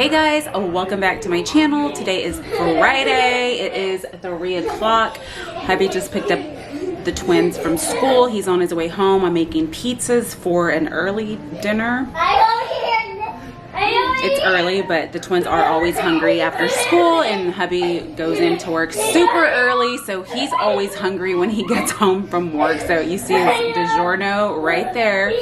Hey guys, welcome back to my channel. Today is Friday. It is 3 o'clock. Hubby just picked up the twins from school. He's on his way home. I'm making pizzas for an early dinner. It's early, but the twins are always hungry after school, and hubby goes into work super early, so he's always hungry when he gets home from work. So you see his DiGiorno right there,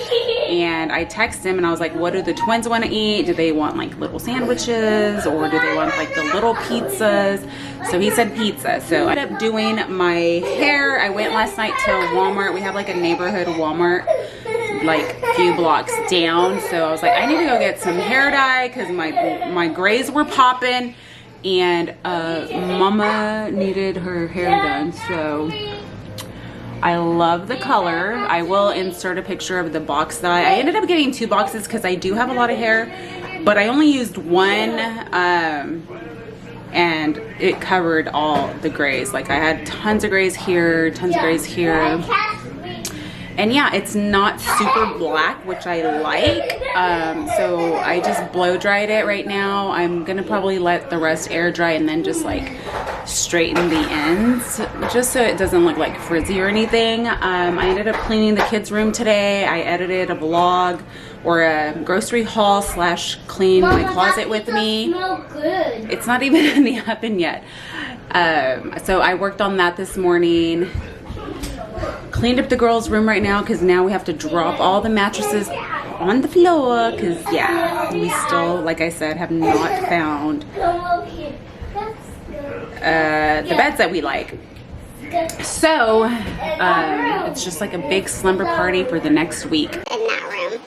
and I text him and I was like, what do the twins want to eat? Do they want like little sandwiches, or do they want like the little pizzas? So he said pizza. So I ended up doing my hair. I went last night to Walmart. We have like a neighborhood Walmart like a few blocks down, so I was like, I need to go get some hair dye because my grays were popping, and mama needed her hair done. So I love the color. I will insert a picture of the box dye. I ended up getting 2 boxes because I do have a lot of hair, but I only used one, and it covered all the grays. Like I had tons of grays here, tons of grays here. And yeah, it's not super black, which I like. So I just blow dried it right now. I'm gonna probably let the rest air dry and then just like straighten the ends, just so it doesn't look like frizzy or anything. I ended up cleaning the kids' room today. I edited a vlog or a grocery haul / clean my closet with me. It's not even in the oven yet. So I worked on that this morning. Cleaned up the girls' room right now because now we have to drop all the mattresses on the floor because yeah, we still, like I said, have not found the beds that we like. So it's just like a big slumber party for the next week. In that room.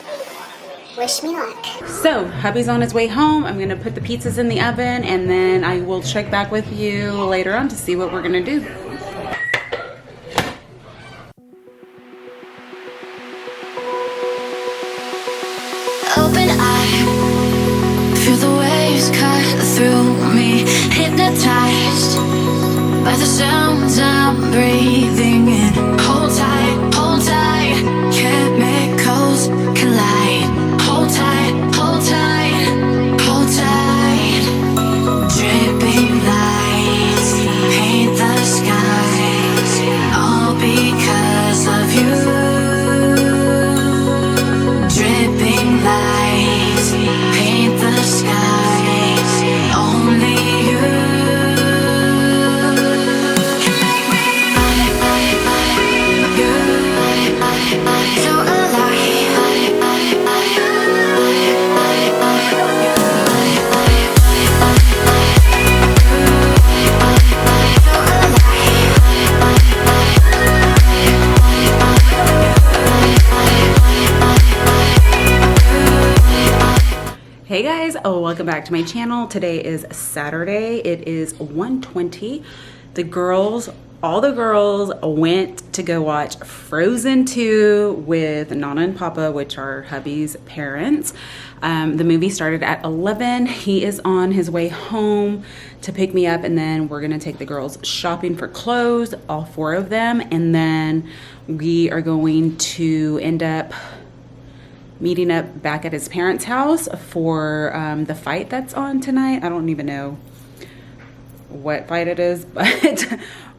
Wish me luck. So hubby's on his way home. I'm gonna put the pizzas in the oven, and then I will check back with you later on to see what we're gonna do. Open eye, feel the waves cut through me, hypnotized by the sounds I'm breathing in. Hold tight, chemicals collide. Hold tight, hold tight, hold tight. Dripping lights paint the skies, all because of you. Dripping lights paint the skies, only you can make me feel alive. Hey guys, welcome back to my channel. Today is Saturday. It is 1:20. All the girls went to go watch Frozen 2 with Nana and Papa, which are hubby's parents. The movie started at 11. He is on his way home to pick me up, and then we're gonna take the girls shopping for clothes, all 4 of them, and then we are going to end up meeting up back at his parents' house for the fight that's on tonight. I don't even know what fight it is, but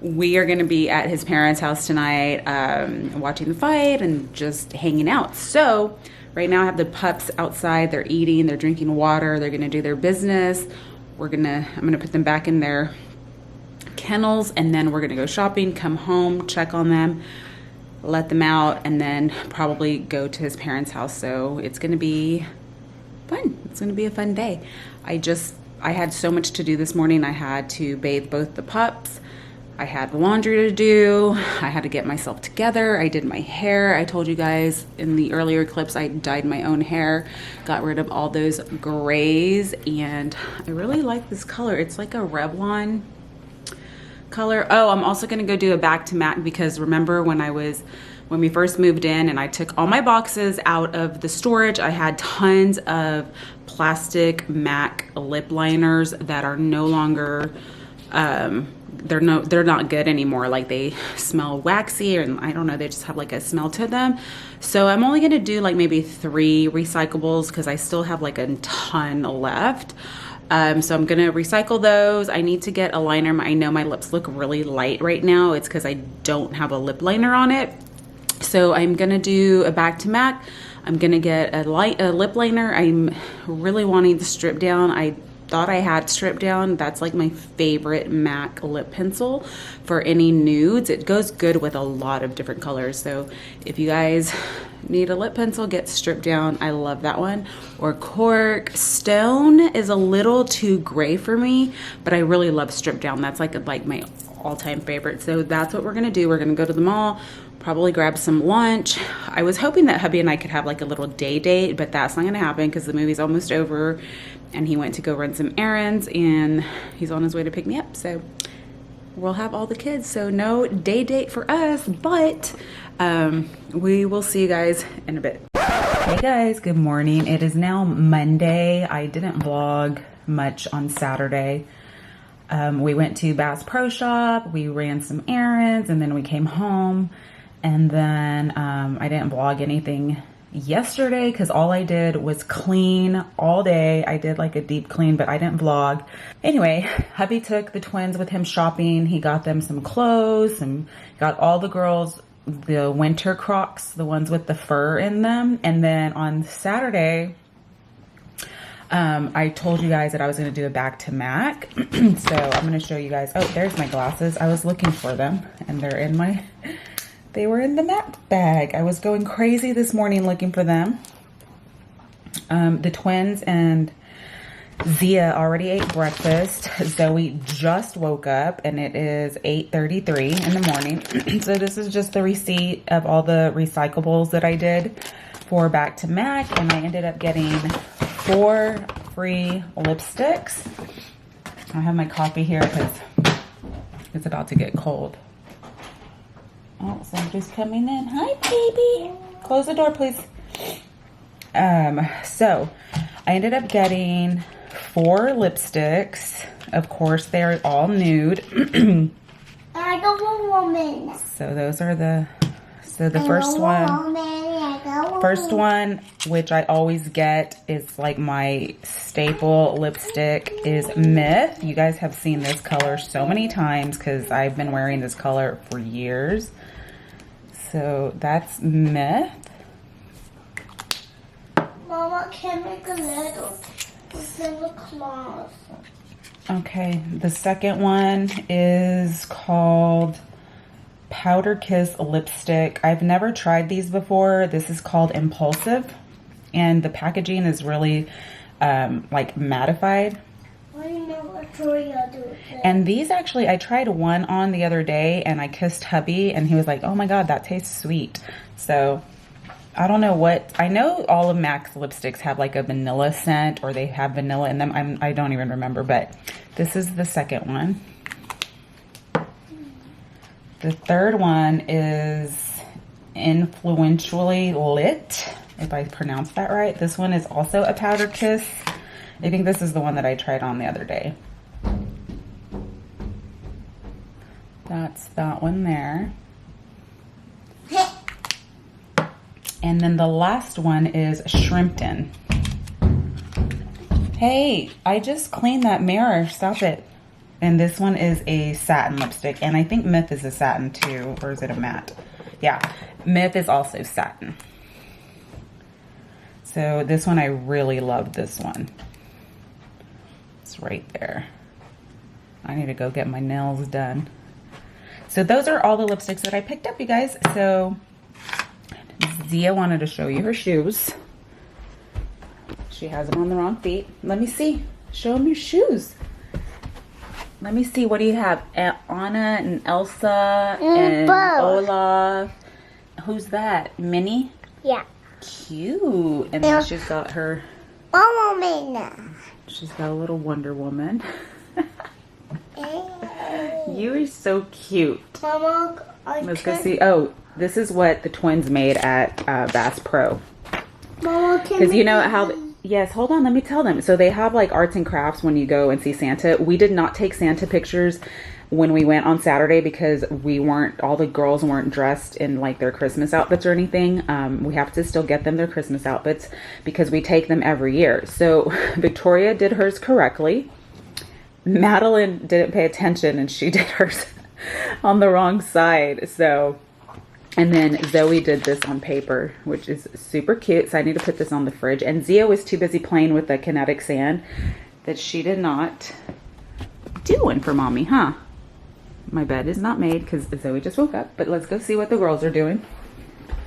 we are going to be at his parents' house tonight watching the fight and just hanging out. So right now I have the pups outside. They're eating, they're drinking water, they're going to do their business. I'm going to put them back in their kennels, and then we're going to go shopping, come home, check on them, let them out, and then probably go to his parents' house. So it's gonna be fun. It's gonna be a fun day. I had so much to do this morning. I had to bathe both the pups. I had laundry to do. I had to get myself together. I did my hair. I told you guys in the earlier clips I dyed my own hair, got rid of all those grays, and I really like this color. It's like a Revlon color. Oh, I'm also gonna go do a back to MAC because remember when we first moved in and I took all my boxes out of the storage, I had tons of plastic MAC lip liners that are no longer they're not good anymore. Like they smell waxy, and I don't know, they just have like a smell to them. So I'm only gonna do like maybe 3 recyclables because I still have like a ton left. So I'm gonna recycle those. I need to get a liner. I know my lips look really light right now. It's because I don't have a lip liner on it. So I'm gonna do a back to MAC. I'm gonna get a lip liner. I'm really wanting the strip down. I thought I had strip down. That's like my favorite MAC lip pencil for any nudes. It goes good with a lot of different colors. So if you guys need a lip pencil, get strip down. I love that one. Or Cork Stone is a little too gray for me, but I really love strip down. That's like my all-time favorite. So that's what we're gonna do. We're gonna go to the mall, probably grab some lunch. I was hoping that hubby and I could have like a little day date, but that's not gonna happen because the movie's almost over and he went to go run some errands and he's on his way to pick me up. So we'll have all the kids. So no day date for us, but we will see you guys in a bit. Hey guys, good morning. It is now Monday. I didn't vlog much on Saturday. We went to Bass Pro Shop, we ran some errands, and then we came home. And then I didn't vlog anything yesterday because all I did was clean all day. I did like a deep clean, but I didn't vlog. Anyway, hubby took the twins with him shopping. He got them some clothes and got all the girls the winter Crocs, the ones with the fur in them. And then on Saturday, I told you guys that I was going to do a back to MAC. So I'm going to show you guys. Oh, there's my glasses. I was looking for them and they're in my... They were in the MAC bag. I was going crazy this morning looking for them. The twins and Zia already ate breakfast. Zoe just woke up and it is 8:33 in the morning. So this is just the receipt of all the recyclables that I did for back to MAC. And I ended up getting 4 free lipsticks. I have my coffee here because it's about to get cold. Oh, somebody's coming in. Hi, baby. Close the door, please. So I ended up getting 4 lipsticks. Of course, they're all nude. I go a woman. So those are the first one, which I always get, is like my staple lipstick, is Myth. You guys have seen this color so many times because I've been wearing this color for years. So that's Myth. Mama can make a little claws. Okay, the second one is called Powder Kiss Lipstick. I've never tried these before. This is called Impulsive, and the packaging is really like mattified. And these actually, I tried one on the other day and I kissed hubby and he was like, oh my god, that tastes sweet. So I don't know what, I know all of MAC's lipsticks have like a vanilla scent, or they have vanilla in them. I don't even remember, but this is the second one. The third one is Influentially Lit, if I pronounced that right. This one is also a powder kiss. I think this is the one that I tried on the other day. That's that one there. And then the last one is Shrimpton. Hey, I just cleaned that mirror. Stop it. And this one is a satin lipstick. And I think Myth is a satin too. Or is it a matte? Yeah, Myth is also satin. So this one, I really love this one. It's right there. I need to go get my nails done. So those are all the lipsticks that I picked up, you guys. So Zia wanted to show you her shoes. She has them on the wrong feet. Let me see. Show them your shoes. Let me see. What do you have? Anna and Elsa and Olaf. Who's that? Minnie? Yeah. Cute. And then she's got her... Woman. She's got a little Wonder Woman. You are so cute. Mama, Let's go see. Oh, this is what the twins made at Bass Pro. Mama, because you know how... Yes, hold on. Let me tell them. So they have like arts and crafts when you go and see Santa. We did not take Santa pictures when we went on Saturday, because all the girls weren't dressed in like their Christmas outfits or anything. We have to still get them their Christmas outfits because we take them every year. So Victoria did hers correctly. Madeline didn't pay attention and she did hers on the wrong side. So, and then Zoe did this on paper, which is super cute. So I need to put this on the fridge. And Zia was too busy playing with the kinetic sand that she did not do one for mommy, huh? My bed is not made because Zoe just woke up, but let's go see what the girls are doing.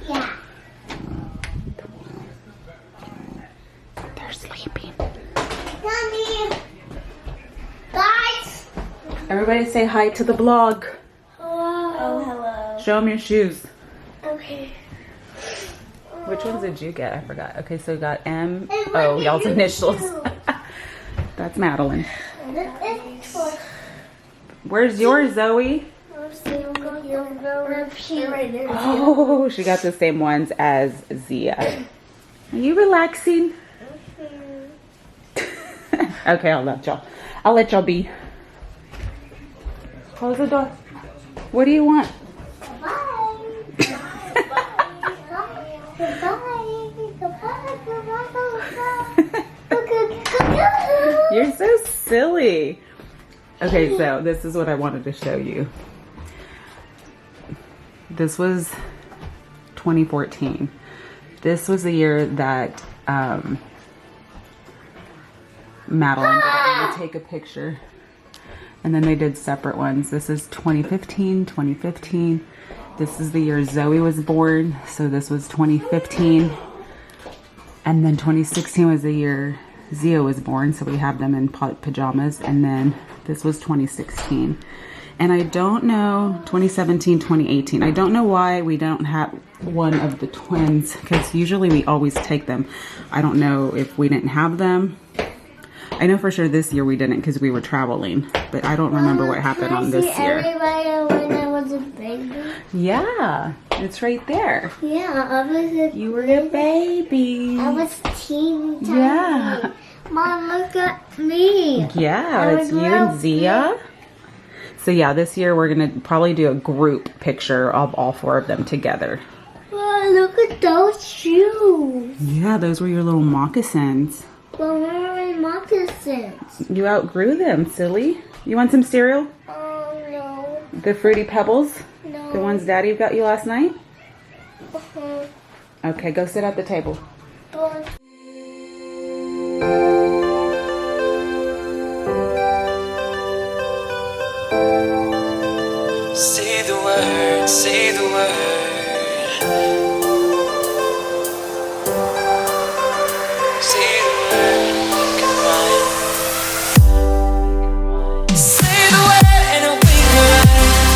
Yeah. They're sleeping. Mommy. Guys. Everybody say hi to the vlog. Hello. Oh, hello. Show them your shoes. Okay. Which ones did you get? I forgot. Okay, so we got M. Oh, y'all's initials. That's Madeline. Where's yours, Zoe? Oh, she got the same ones as Zia. Are you relaxing? Okay, I'll let y'all. I'll let y'all be. Close the door. What do you want? You're so silly. Okay, so this is what I wanted to show you. This was 2014. This was the year that Madeline got me to take a picture. And then they did separate ones. This is 2015, 2015. This is the year Zoe was born. So this was 2015. And then 2016 was the year Zia was born. So we have them in pajamas. And then this was 2016. And I don't know, 2017, 2018. I don't know why we don't have one of the twins, because usually we always take them. I don't know if we didn't have them. I know for sure this year we didn't because we were traveling, but I don't remember what happened on this year. Everybody when I was a baby. Yeah, it's right there. Yeah, I was You were a baby. I was teeny tiny. Yeah. Mom, look at me. Yeah, it's you and Zia. So yeah, this year we're going to probably do a group picture of all four of them together. Wow, look at those shoes. Yeah, those were your little moccasins. Well, where are my moccasins? You outgrew them, silly. You want some cereal? Oh, no. The Fruity Pebbles? No. The ones Daddy got you last night? Uh-huh. Okay, go sit at the table. But Say the word, say the word. Say the word, goodbye. Say the word and we can run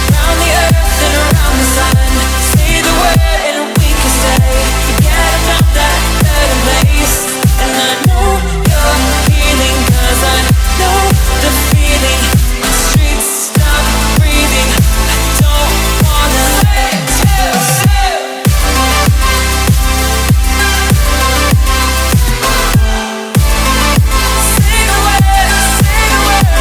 around the earth and around the sun. Say the word and we can stay. Forget about that better place. And I know you're healing, 'cause I know the feeling. The streets stop breathing. I don't wanna say it too soon. Say the word, say the word.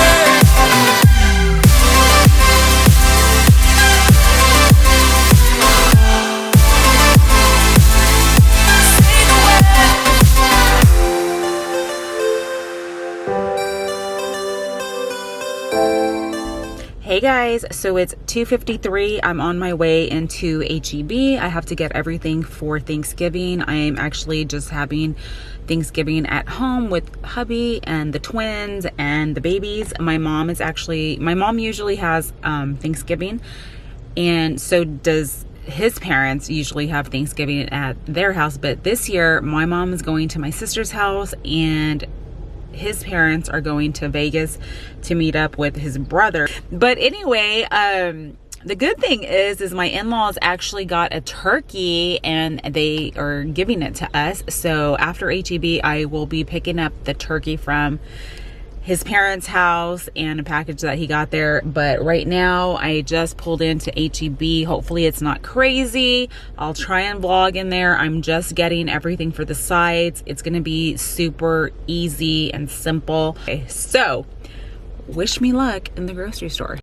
Say the word. Hey guys, so it's 2:53. I'm on my way into HEB. I have to get everything for Thanksgiving. I am actually just having Thanksgiving at home with hubby and the twins and the babies. My mom usually has Thanksgiving, and so does his parents usually have Thanksgiving at their house. But this year my mom is going to my sister's house and his parents are going to Vegas to meet up with his brother. But anyway, the good thing is my in-laws actually got a turkey and they are giving it to us. So after HEB, I will be picking up the turkey from his parents' house and a package that he got there. But right now I just pulled into HEB. Hopefully it's not crazy. I'll try and vlog in there. I'm just getting everything for the sides. It's gonna be super easy and simple. Okay, so wish me luck in the grocery store.